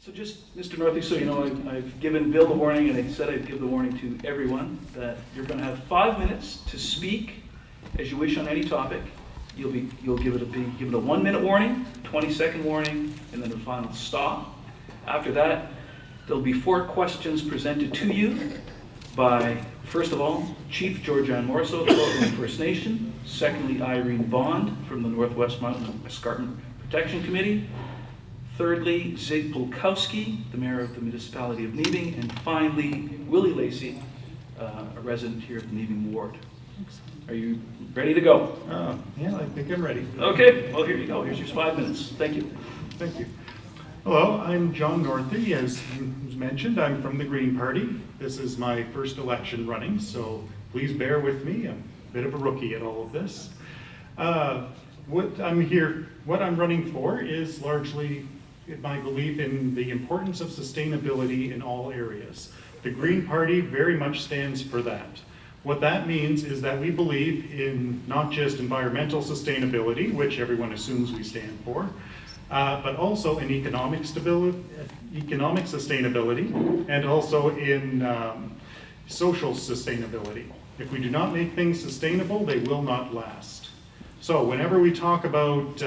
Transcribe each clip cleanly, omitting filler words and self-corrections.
So just, Mr. Northey, so you know, I've given Bill the warning, and I said I'd give the warning to everyone, that you're going to have 5 minutes to speak as you wish on any topic. You'll give it a 1-minute warning, 20-second warning, and then a final stop. After that, there'll be 4 questions presented to you by, first of all, Chief Georgianne Morrisseau, the Portland First Nation. Secondly, Irene Bond from the Northwest Mountain Escarpment Protection Committee. Thirdly, Zig Polkowski, the Mayor of the Municipality of Neebing. And finally, Willie Lacey, a resident here of the Neebing Ward. Are you ready to go? Yeah, I think I'm ready. Okay, well, here you go. Here's your 5 minutes. Thank you. Thank you. Hello, I'm John Northey. As was mentioned, I'm from the Green Party. This is my first election running, so please bear with me. I'm a bit of a rookie at all of this. What I'm running for is largely my belief in the importance of sustainability in all areas. The Green Party very much stands for that. What that means is that we believe in not just environmental sustainability, which everyone assumes we stand for, but also in economic sustainability, and also in social sustainability. If we do not make things sustainable, they will not last. So whenever we talk about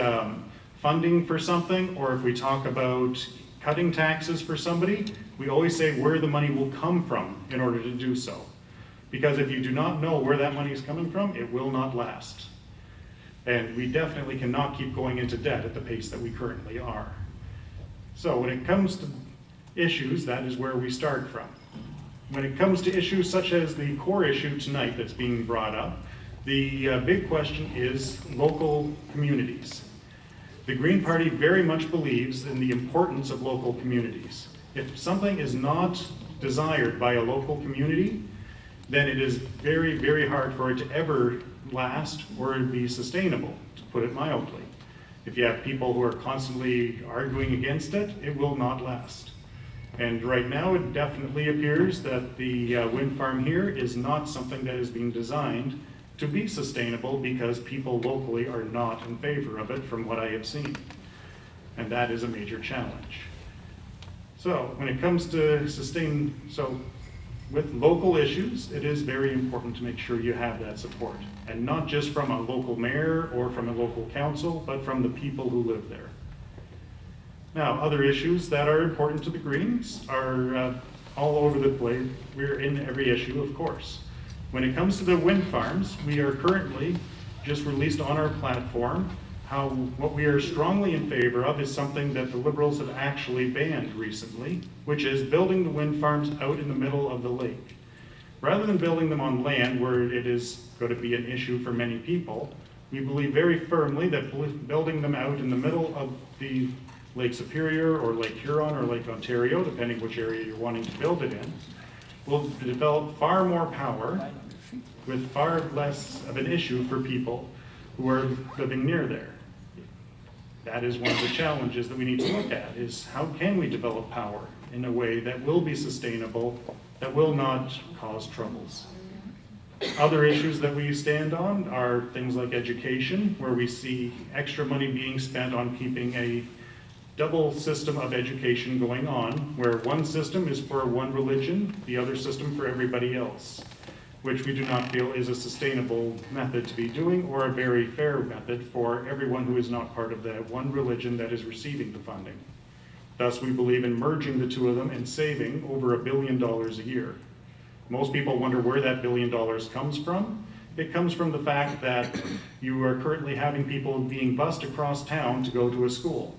funding for something, or if we talk about cutting taxes for somebody, we always say where the money will come from in order to do so. Because if you do not know where that money is coming from, it will not last. And we definitely cannot keep going into debt at the pace that we currently are. So when it comes to issues, that is where we start from. When it comes to issues such as the core issue tonight that's being brought up, the big question is local communities. The Green Party very much believes in the importance of local communities. If something is not desired by a local community, then it is very, very hard for it to ever last or be sustainable, to put it mildly. If you have people who are constantly arguing against it, it will not last. And right now it definitely appears that the wind farm here is not something that is being designed to be sustainable, because people locally are not in favor of it from what I have seen. And that is a major challenge. So when it comes to with local issues, it is very important to make sure you have that support. And not just from a local mayor or from a local council, but from the people who live there. Now, other issues that are important to the Greens are all over the place. We're in every issue, of course. When it comes to the wind farms, we are currently just released on our platform what we are strongly in favor of is something that the Liberals have actually banned recently, which is building the wind farms out in the middle of the lake. Rather than building them on land where it is going to be an issue for many people, we believe very firmly that building them out in the middle of the Lake Superior or Lake Huron or Lake Ontario, depending which area you're wanting to build it in, will develop far more power with far less of an issue for people who are living near there. That is one of the challenges that we need to look at, is how can we develop power in a way that will be sustainable, that will not cause troubles. Other issues that we stand on are things like education, where we see extra money being spent on keeping a double system of education going on, where one system is for one religion, the other system for everybody else, which we do not feel is a sustainable method to be doing, or a very fair method for everyone who is not part of that one religion that is receiving the funding. Thus, we believe in merging the two of them and saving over $1 billion a year. Most people wonder where that $1 billion comes from. It comes from the fact that you are currently having people being bused across town to go to a school,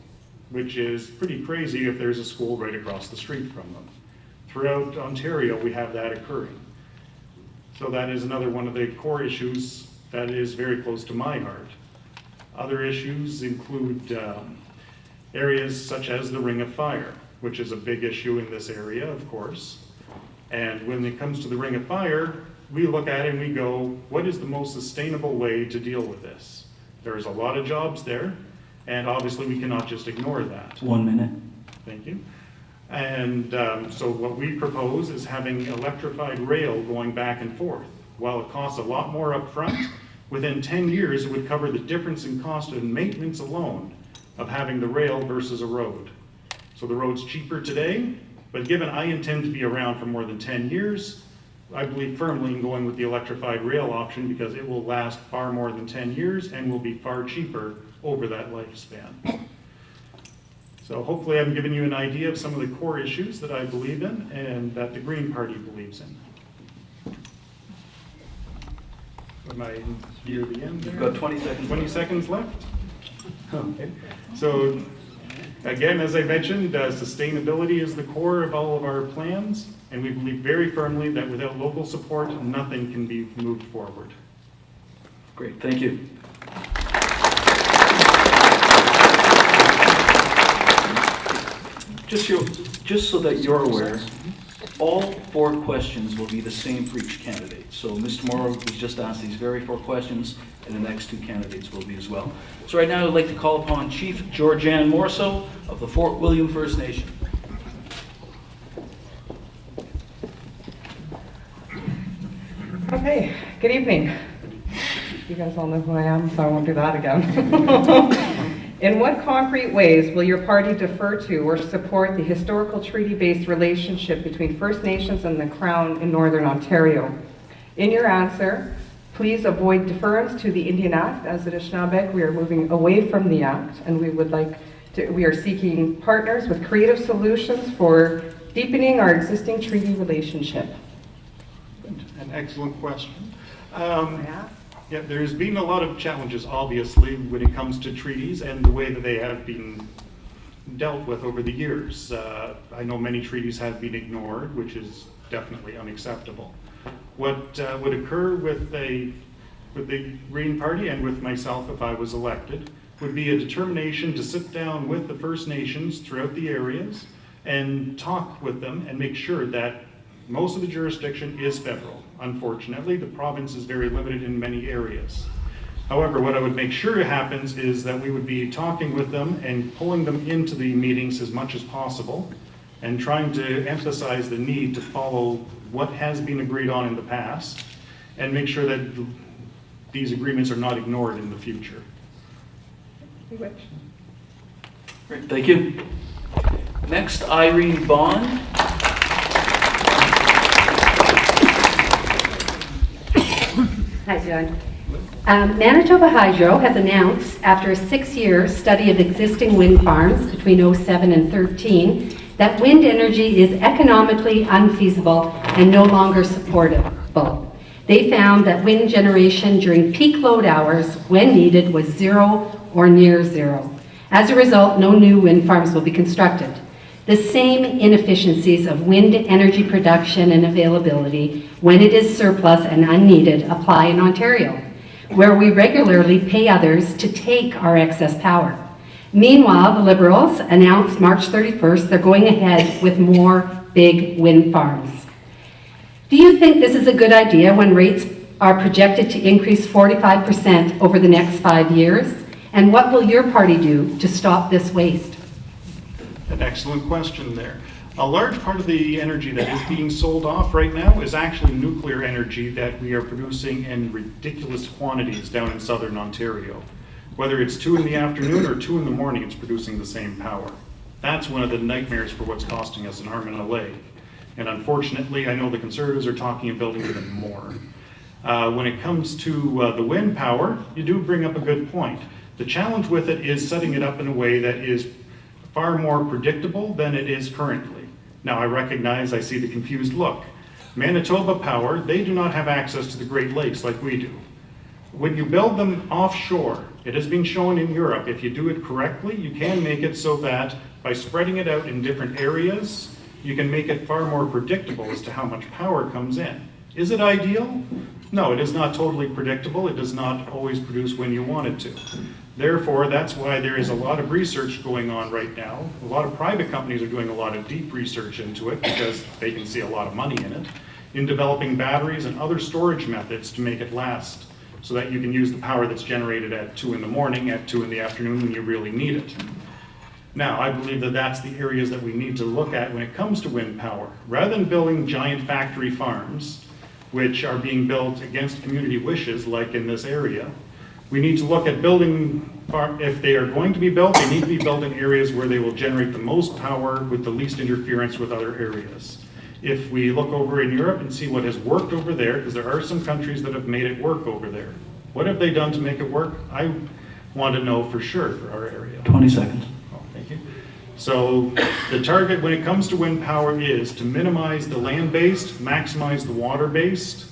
which is pretty crazy if there's a school right across the street from them. Throughout Ontario, we have that occurring. So that is another one of the core issues that is very close to my heart. Other issues include areas such as the Ring of Fire, which is a big issue in this area, of course. And when it comes to the Ring of Fire, we look at it and we go, what is the most sustainable way to deal with this? There's a lot of jobs there, and obviously we cannot just ignore that. 1 minute. Thank you. And so what we propose is having electrified rail going back and forth. While it costs a lot more up front, within 10 years it would cover the difference in cost and maintenance alone of having the rail versus a road. So the road's cheaper today, but given I intend to be around for more than 10 years, I believe firmly in going with the electrified rail option because it will last far more than 10 years and will be far cheaper over that lifespan. So hopefully I've given you an idea of some of the core issues that I believe in and that the Green Party believes in. Am I near the end? You've got 20 seconds. 20 seconds left? Okay. So again, as I mentioned, sustainability is the core of all of our plans, and we believe very firmly that without local support, nothing can be moved forward. Great, thank you. Just so that you're aware, all 4 questions will be the same for each candidate. So Mr. Morrow was just asked these very 4 questions, and the next 2 candidates will be as well. So right now I'd like to call upon Chief Georgianne Morso of the Fort William First Nation. Okay, good evening. You guys all know who I am, so I won't do that again. In what concrete ways will your party defer to or support the historical treaty-based relationship between First Nations and the Crown in Northern Ontario? In your answer, please avoid deference to the Indian Act. As the Anishinaabe, we are moving away from the Act, and we are seeking partners with creative solutions for deepening our existing treaty relationship. An excellent question. Yeah, there's been a lot of challenges, obviously, when it comes to treaties and the way that they have been dealt with over the years. I know many treaties have been ignored, which is definitely unacceptable. What would occur with the Green Party and with myself if I was elected would be a determination to sit down with the First Nations throughout the areas and talk with them and make sure that most of the jurisdiction is federal. Unfortunately, the province is very limited in many areas. However, what I would make sure happens is that we would be talking with them and pulling them into the meetings as much as possible and trying to emphasize the need to follow what has been agreed on in the past and make sure that these agreements are not ignored in the future. Great, thank you. Next, Irene Bond. Hi, John. Manitoba Hydro has announced, after a 6-year study of existing wind farms between 2007 and 2013, that wind energy is economically unfeasible and no longer supportable. They found that wind generation during peak load hours, when needed, was 0 or near 0. As a result, no new wind farms will be constructed. The same inefficiencies of wind energy production and availability when it is surplus and unneeded apply in Ontario, where we regularly pay others to take our excess power. Meanwhile, the Liberals announced March 31st they're going ahead with more big wind farms. Do you think this is a good idea when rates are projected to increase 45% over the next 5 years? And what will your party do to stop this waste? An excellent question there. A large part of the energy that is being sold off right now is actually nuclear energy that we are producing in ridiculous quantities down in southern Ontario. Whether it's 2 in the afternoon or 2 in the morning, it's producing the same power. That's one of the nightmares for what's costing us an arm and a leg. And unfortunately, I know the Conservatives are talking of building even more. When it comes to the wind power, you do bring up a good point. The challenge with it is setting it up in a way that is far more predictable than it is currently. Now I recognize, I see the confused look. Manitoba Power, they do not have access to the Great Lakes like we do. When you build them offshore, it has been shown in Europe, if you do it correctly, you can make it so that by spreading it out in different areas, you can make it far more predictable as to how much power comes in. Is it ideal? No, it is not totally predictable. It does not always produce when you want it to. Therefore, that's why there is a lot of research going on right now. A lot of private companies are doing a lot of deep research into it because they can see a lot of money in it, in developing batteries and other storage methods to make it last so that you can use the power that's generated at 2 in the morning, at 2 in the afternoon when you really need it. Now, I believe that that's the areas that we need to look at when it comes to wind power. Rather than building giant factory farms, which are being built against community wishes, like in this area, We need to look at building, if they are going to be built, they need to be built in areas where they will generate the most power with the least interference with other areas. If we look over in Europe and see what has worked over there, because there are some countries that have made it work over there. What have they done to make it work? I want to know for sure for our area. 20 seconds. Oh, thank you. So the target when it comes to wind power is to minimize the land-based, maximize the water-based,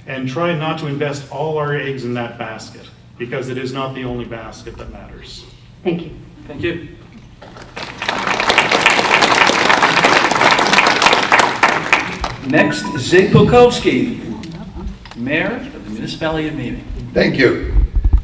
and try not to invest all our eggs in that basket, because it is not the only basket that matters. Thank you. Thank you. Next, Zig Polkowski, Mayor of the Municipality of Mabing. Thank you.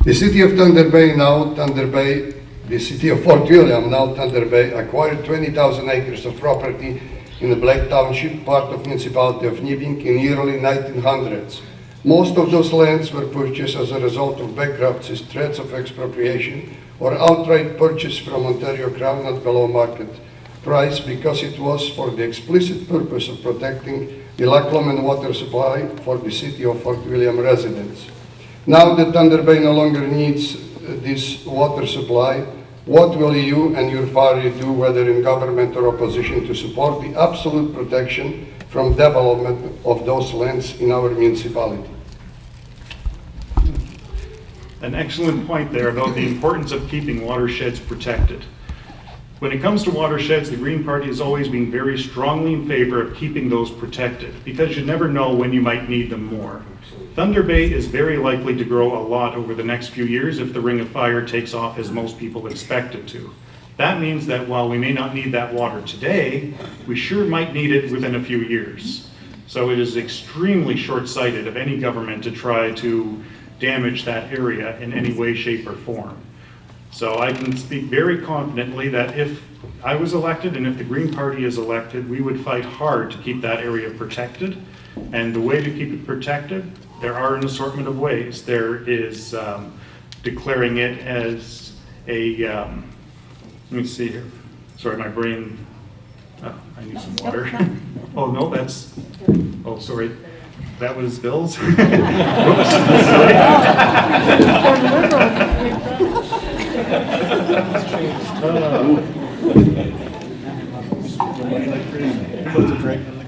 The city of Thunder Bay, now Thunder Bay, the city of Fort William, now Thunder Bay, acquired 20,000 acres of property in the Black Township, part of municipality of Mabing, in early 1900s. Most of those lands were purchased as a result of bankruptcies, threats of expropriation, or outright purchase from Ontario Crown at below market price because it was for the explicit purpose of protecting the Loch Lomond water supply for the city of Fort William residents. Now that Thunder Bay no longer needs this water supply, what will you and your party do, whether in government or opposition, to support the absolute protection from development of those lands in our municipality? An excellent point there about the importance of keeping watersheds protected. When it comes to watersheds, the Green Party has always been very strongly in favor of keeping those protected, because you never know when you might need them more. Thunder Bay is very likely to grow a lot over the next few years if the Ring of Fire takes off as most people expect it to. That means that while we may not need that water today, we sure might need it within a few years. So it is extremely short-sighted of any government to try to damage that area in any way, shape, or form. So I can speak very confidently that if I was elected and if the Green Party is elected, we would fight hard to keep that area protected. And the way to keep it protected, there are an assortment of ways. There is declaring it as a, let me see here. Sorry, my brain, I need some water. Oh, no, that's, oh, sorry. That was Bill's.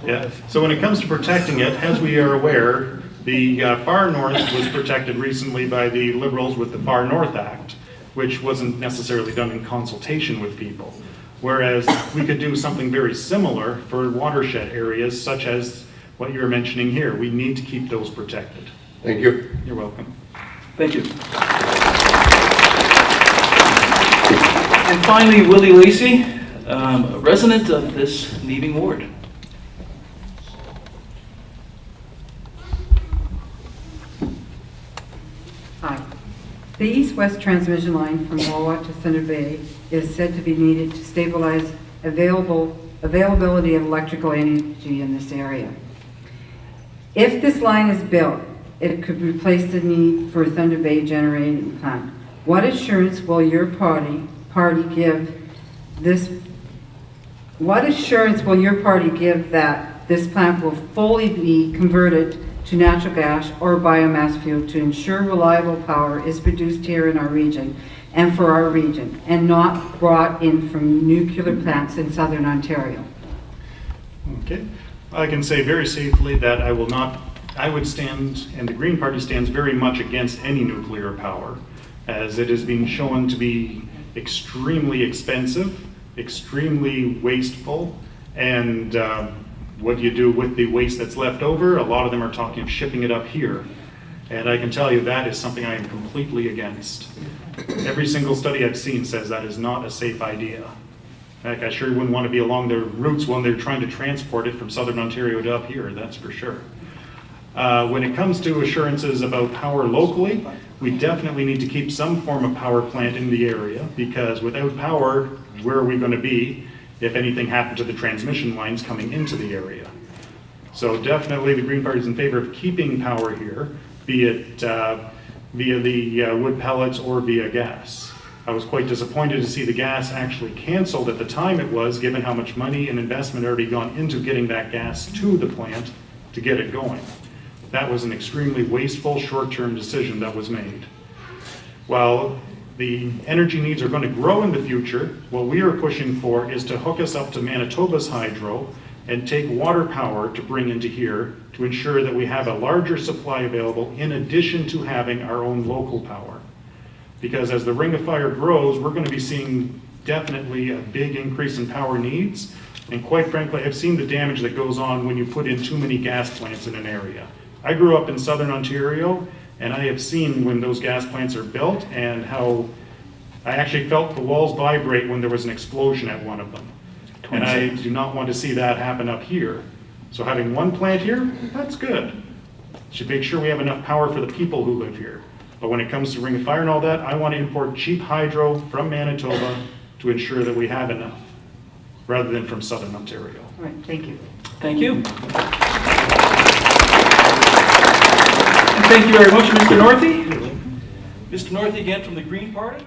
Yeah. So when it comes to protecting it, as we are aware, the Far North was protected recently by the Liberals with the Far North Act, which wasn't necessarily done in consultation with people. Whereas we could do something very similar for watershed areas such as what you're mentioning here. We need to keep those protected. Thank you. You're welcome. Thank you. And finally, Willie Lacey, a resident of this Mabing ward. Hi. The east-west transmission line from Wawa to Thunder Bay is said to be needed to stabilize availability of electrical energy in this area. If this line is built, it could replace the need for a Thunder Bay generating plant. What assurance will your party give that this plant will fully be converted to natural gas or biomass fuel to ensure reliable power is produced here in our region and for our region, and not brought in from nuclear plants in southern Ontario? Okay. I can say very safely that I would stand, and the Green Party stands very much against any nuclear power, as it has been shown to be extremely expensive, extremely wasteful, and what do you do with the waste that's left over? A lot of them are talking of shipping it up here. And I can tell you that is something I am completely against. Every single study I've seen says that is not a safe idea. In fact, I sure wouldn't want to be along their routes when they're trying to transport it from southern Ontario to up here, that's for sure. When it comes to assurances about power locally, we definitely need to keep some form of power plant in the area, because without power, where are we going to be if anything happened to the transmission lines coming into the area? So definitely the Green Party is in favor of keeping power here, be it via the wood pellets or via gas. I was quite disappointed to see the gas actually canceled at the time it was, given how much money and investment had already gone into getting that gas to the plant to get it going. That was an extremely wasteful short-term decision that was made. While the energy needs are going to grow in the future, what we are pushing for is to hook us up to Manitoba's hydro and take water power to bring into here to ensure that we have a larger supply available in addition to having our own local power. Because as the Ring of Fire grows, we're going to be seeing definitely a big increase in power needs. And quite frankly, I've seen the damage that goes on when you put in too many gas plants in an area. I grew up in southern Ontario, and I have seen when those gas plants are built and how I actually felt the walls vibrate when there was an explosion at one of them. And I do not want to see that happen up here. So having one plant here, that's good. Should make sure we have enough power for the people who live here. But when it comes to Ring of Fire and all that, I want to import cheap hydro from Manitoba to ensure that we have enough, rather than from southern Ontario. All right, thank you. Thank you. And thank you very much, Mr. Northey. Mr. Northey again from the Green Party.